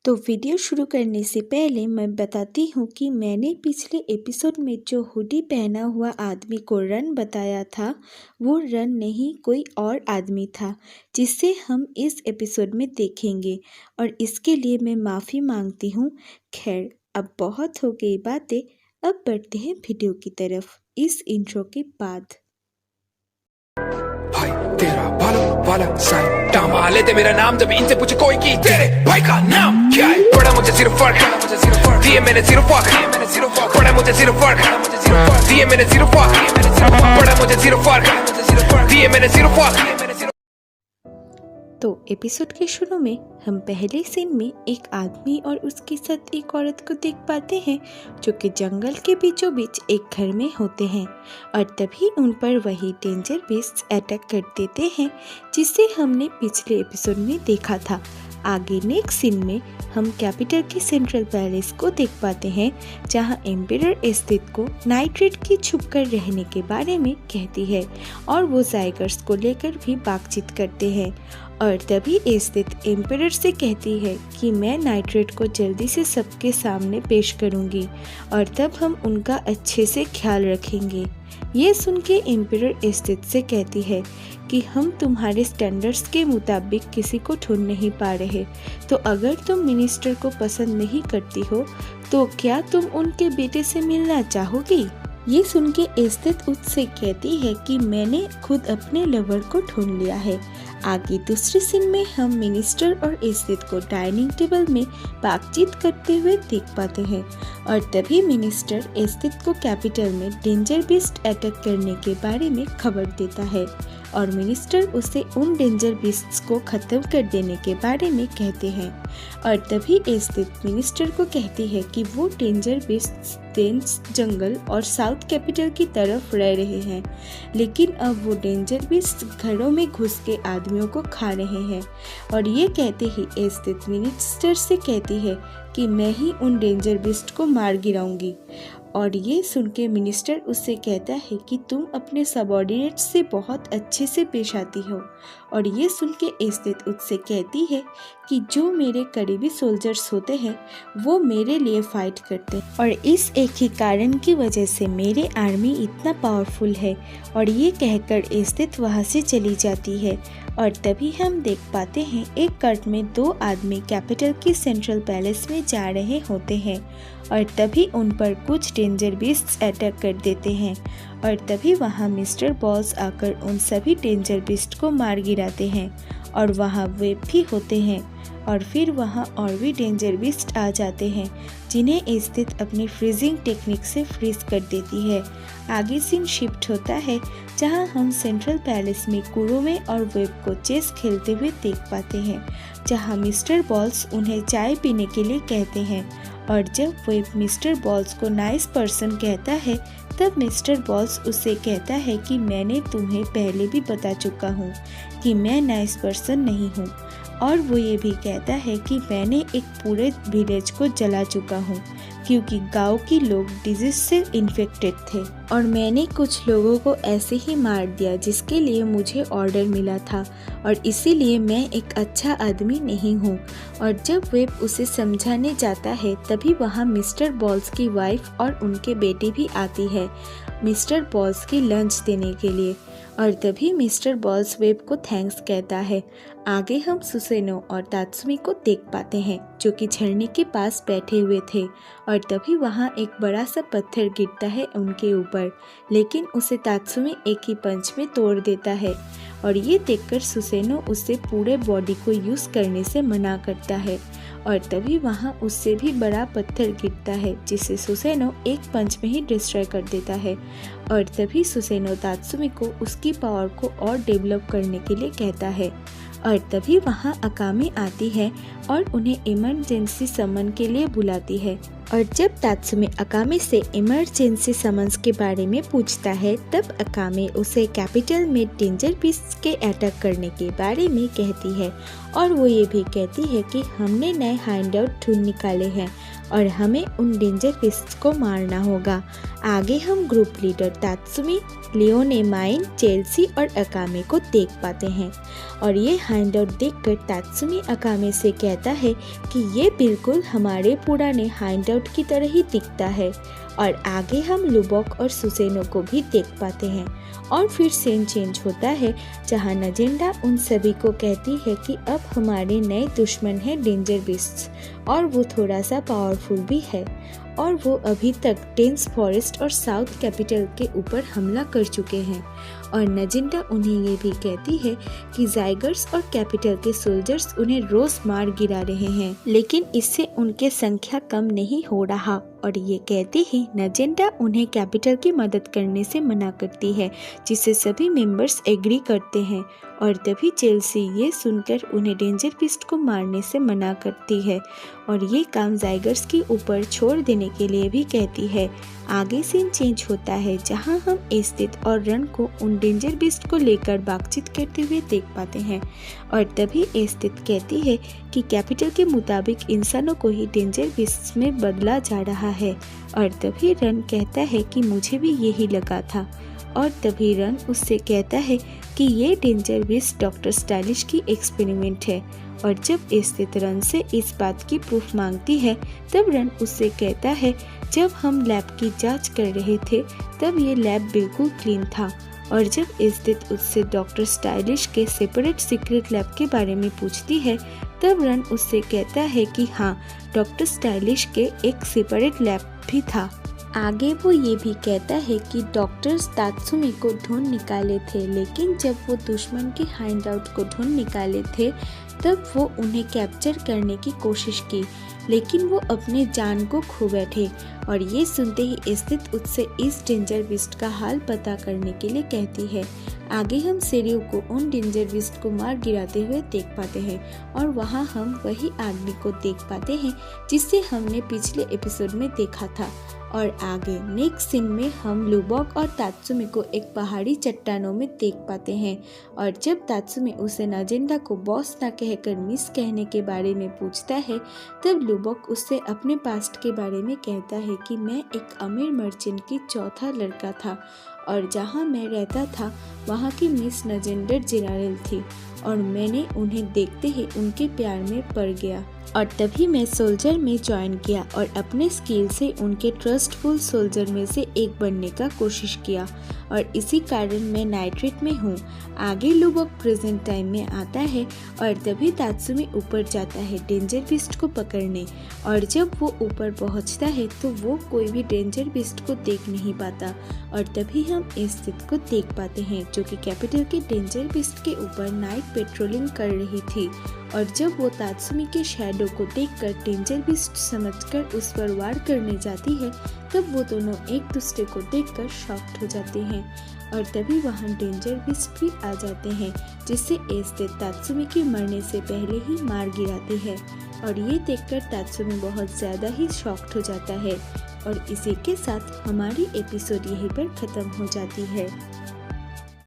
तो वीडियो शुरू करने से पहले मैं बताती हूँ कि मैंने पिछले एपिसोड में जो हुडी पहना हुआ आदमी को रन बताया था, वो रन नहीं कोई और आदमी था जिसे हम इस एपिसोड में देखेंगे और इसके लिए मैं माफ़ी मांगती हूँ। खैर, अब बहुत हो गई बातें, अब बढ़ते हैं वीडियो की तरफ इस इंट्रो के बाद। भाई तेरा बालों वाला साइन टामा लेते मेरा नाम जब इनसे पूछे कोई कि तेरे भाई का नाम क्या है। पड़ा मुझे सिर्फ फर्क दिए मैंने सिर्फ फर्क पड़ा मुझे सिर्फ फर्क दिए मैंने सिर्फ फर्क पड़ा मुझे सिर्फ फर्क दिए मैंने सिर्फ फर्क। तो एपिसोड के शुरू में हम पहले सीन में एक आदमी और उसके साथ एक औरत को देख पाते हैं जो कि जंगल के बीचों बीच एक घर में होते हैं और तभी उन पर वही डेंजर बीस्ट अटैक कर देते हैं जिसे हमने पिछले एपिसोड में देखा था। आगे नेक्स्ट सीन में हम कैपिटल के सेंट्रल पैलेस को देख पाते हैं जहां एम्परर एस्थित को नाइट्रेट की छुप कर रहने के बारे में कहती है और वो जाइगर्स को लेकर भी बातचीत करते हैं और तभी एस्थित एम्परर से कहती है कि मैं नाइट्रेट को जल्दी से सबके सामने पेश करूंगी और तब हम उनका अच्छे से ख्याल रखेंगे। ये सुन के एम्परर एस्थित से कहती है कि हम तुम्हारे स्टैंडर्ड्स के मुताबिक किसी को ढूंढ नहीं पा रहे, तो अगर तुम मिनिस्टर को पसंद नहीं करती हो तो क्या तुम उनके बेटे से मिलना चाहोगी। ये सुन के एस्थित उससे कहती है कि मैंने खुद अपने लवर को ढूंढ लिया है। आगे दूसरे सीन में हम मिनिस्टर और एस्थित को डाइनिंग टेबल में बातचीत करते हुए देख पाते हैं और तभी मिनिस्टर एस्थित को कैपिटल में डेंजर बीस्ट अटैक करने के बारे में खबर देता है और मिनिस्टर उसे उन डेंजर बीस्ट्स को खत्म कर देने के बारे में कहते हैं और तभी एस्थित मिनिस्टर को कहती है कि वो डेंजर बीस्ट्स डेंस जंगल और साउथ कैपिटल की तरफ रह रहे हैं, लेकिन अब वो डेंजर बीस्ट घरों में घुस के आदमियों को खा रहे हैं और ये कहते ही एस्थित मिनिस्टर से कहती है कि मैं ही उन डेंजर बीस्ट को मार गिराऊंगी और ये सुन के मिनिस्टर उससे कहता है कि तुम अपने सबऑर्डिनेट से बहुत अच्छे से पेश आती हो और ये सुन के एस्थित उससे कहती है कि जो मेरे करीबी सोल्जर्स होते हैं वो मेरे लिए फाइट करते हैं और इस एक ही कारण की वजह से मेरे आर्मी इतना पावरफुल है और ये कहकर एस्थित वहाँ से चली जाती है और तभी हम देख पाते हैं एक कार्ट में दो आदमी कैपिटल की सेंट्रल पैलेस में जा रहे होते हैं और तभी उन पर कुछ डेंजर बीस्ट्स अटैक कर देते हैं और तभी वहाँ मिस्टर बॉल्स आकर उन सभी डेंजर बीस्ट को मार गिराते हैं और वहाँ वे भी होते हैं और फिर वहाँ और भी डेंजर बीस्ट आ जाते हैं जिन्हें स्थित अपनी फ्रीजिंग टेक्निक से फ्रीज कर देती है। आगे सीन शिफ्ट होता है जहाँ हम सेंट्रल पैलेस में कुरोमे और वेब को चेस खेलते हुए देख पाते हैं जहाँ मिस्टर बॉल्स उन्हें चाय पीने के लिए कहते हैं और जब वेब मिस्टर बॉल्स को नाइस पर्सन कहता है तब मिस्टर बॉल्स उससे कहता है कि मैंने तुम्हें पहले भी बता चुका हूँ कि मैं नाइस पर्सन नहीं हूँ और वो ये भी कहता है कि मैंने एक पूरे विलेज को जला चुका हूँ क्योंकि गांव के लोग डिजीज से इन्फेक्टेड थे और मैंने कुछ लोगों को ऐसे ही मार दिया जिसके लिए मुझे ऑर्डर मिला था और इसीलिए मैं एक अच्छा आदमी नहीं हूँ। और जब वेब उसे समझाने जाता है तभी वहाँ मिस्टर बॉल्स की वाइफ और उनके बेटे भी आती है मिस्टर बॉल्स की लंच देने के लिए और तभी मिस्टर बॉल्स वेब को थैंक्स कहता है। आगे हम सुसेनो और तात्सुमी को देख पाते हैं जो कि झरने के पास बैठे हुए थे और तभी वहाँ एक बड़ा सा पत्थर गिरता है उनके ऊपर, लेकिन उसे तात्सुमी एक ही पंच में तोड़ देता है और ये देखकर सुसेनो उससे पूरे बॉडी को यूज़ करने से मना करता है और तभी वहाँ उससे भी बड़ा पत्थर गिरता है जिसे सुसेनो एक पंच में ही डिस्ट्रॉय कर देता है और तभी सुसेनो तात्सुमी को उसकी पावर को और डेवलप करने के लिए कहता है और तभी वहाँ अकामी आती है और उन्हें इमरजेंसी समन के लिए बुलाती है और जब तात्सुमी अकामी से इमरजेंसी समन्स के बारे में पूछता है तब अकामी उसे कैपिटल में डेंजर बीस्ट के अटैक करने के बारे में कहती है और वो ये भी कहती है कि हमने नए हाइड आउट ढूंढ निकाले हैं और हमें उन डेंजर बीस्ट्स को मारना होगा। आगे हम ग्रुप लीडर तात्सुमी, लियोने, माइन, चेल्सी और अकामे को देख पाते हैं और ये हाइडआउट देखकर तात्सुमी अकामे से कहता है कि ये बिल्कुल हमारे पुराने हाइडआउट की तरह ही दिखता है। और आगे हम लुबोक और सुसेनो को भी देख पाते हैं और फिर सीन चेंज होता है जहां नजिंडा उन सभी को कहती है कि अब हमारे नए दुश्मन है डेंजर बीस्ट्स और वो थोड़ा सा पावरफुल भी है और वो अभी तक डेंस फॉरेस्ट और साउथ कैपिटल के ऊपर हमला कर चुके हैं। और नजिंडा उन्हें ये भी कहती है कि जाइगर्स और कैपिटल के सोल्जर्स उन्हें रोज मार गिरा रहे हैं, लेकिन इससे उनके संख्या कम नहीं हो रहा। और ये कहती ही नजिंडा उन्हें कैपिटल की मदद करने से मना करती है, जिसे सभी मेंबर्स एग्री करते हैं। और तभी चेल्सी ये सुनकर उन्हें डेंजर बीस्ट को मारने से मना करती है और ये काम जाइगर्स के ऊपर छोड़ देने के लिए भी कहती है। आगे सीन चेंज होता है जहां हम एस्थित और रन को उन डेंजर बीस्ट को लेकर बातचीत करते हुए देख पाते हैं। और तभी एस्थित कहती है कि कैपिटल के मुताबिक इंसानों को ही डेंजर बीस्ट में बदला जा रहा है। और तभी रन कहता है कि मुझे भी यही लगा था। और तभी रन उससे कहता है कि ये डेंजर बीस्ट डॉक्टर स्टाइलिश की एक्सपेरिमेंट है। और जब एस्थित रन से इस बात की प्रूफ मांगती है तब रन उससे कहता है जब हम लैब की जांच कर रहे थे तब ये लैब बिल्कुल क्लीन था। और जब एस्थित उससे डॉक्टर स्टाइलिश के सेपरेट सीक्रेट लैब के बारे में पूछती है तब रन उससे कहता है कि हाँ, डॉक्टर स्टाइलिश के एक सेपरेट लैब भी था। आगे वो ये भी कहता है कि डॉक्टर्स तात्सुमी को ढूंढ निकाले थे, लेकिन जब वो दुश्मन के हाइडआउट को ढूंढ निकाले थे तब वो उन्हें कैप्चर करने की कोशिश की, लेकिन वो अपने जान को खो बैठे। और ये सुनते ही स्थित उससे इस डेंजर बीस्ट का हाल पता करने के लिए कहती है। आगे हम सेरियो को उन डेंजर बीस्ट को मार गिराते हुए देख पाते हैं और वहाँ हम वही आदमी को देख पाते हैं जिसे हमने पिछले एपिसोड में देखा था। और आगे नेक्स्ट सीन में हम लुबोक और तात्सुमी को एक पहाड़ी चट्टानों में देख पाते हैं। और जब तात्सुमी उसे नजिंडा को बॉस ना कहकर मिस कहने के बारे में पूछता है तब लुबोक उससे अपने पास्ट के बारे में कहता है कि मैं एक अमीर मर्चेंट की चौथा लड़का था और जहाँ मैं रहता था वहाँ की मिस नजेंडर जनरल थी और मैंने उन्हें देखते ही उनके प्यार में पड़ गया और तभी मैं सोल्जर में ज्वाइन किया और अपने स्किल से उनके ट्रस्टफुल सोल्जर में से एक बनने का कोशिश किया और इसी कारण मैं नाइट्रेट में हूँ। आगे लुबोक प्रेजेंट टाइम में आता है और तभी तात्सुमी ऊपर जाता है डेंजर बीस्ट को पकड़ने और जब वो ऊपर पहुँचता है तो वो कोई भी डेंजर बीस्ट को देख नहीं पाता। और तभी हम एस्थित को देख पाते हैं जो कि कैपिटल के डेंजर बीस्ट के ऊपर नाइट पेट्रोलिंग कर रही थी। और जब वो तात्सुमी के शैडो को देखकर डेंजर बीस्ट समझकर उस पर वार करने जाती है तब वो दोनों एक दूसरे को देखकर शॉक्ड हो जाते हैं। और तभी वहाँ डेंजर बीस्ट भी आ जाते हैं जिससे एस्थित तात्सुमी के मरने से पहले ही मार गिराती है। और ये देखकर तात्सुमी बहुत ज़्यादा ही शॉक्ड हो जाता है। और इसी के साथ हमारी एपिसोड यहीं पर ख़त्म हो जाती है।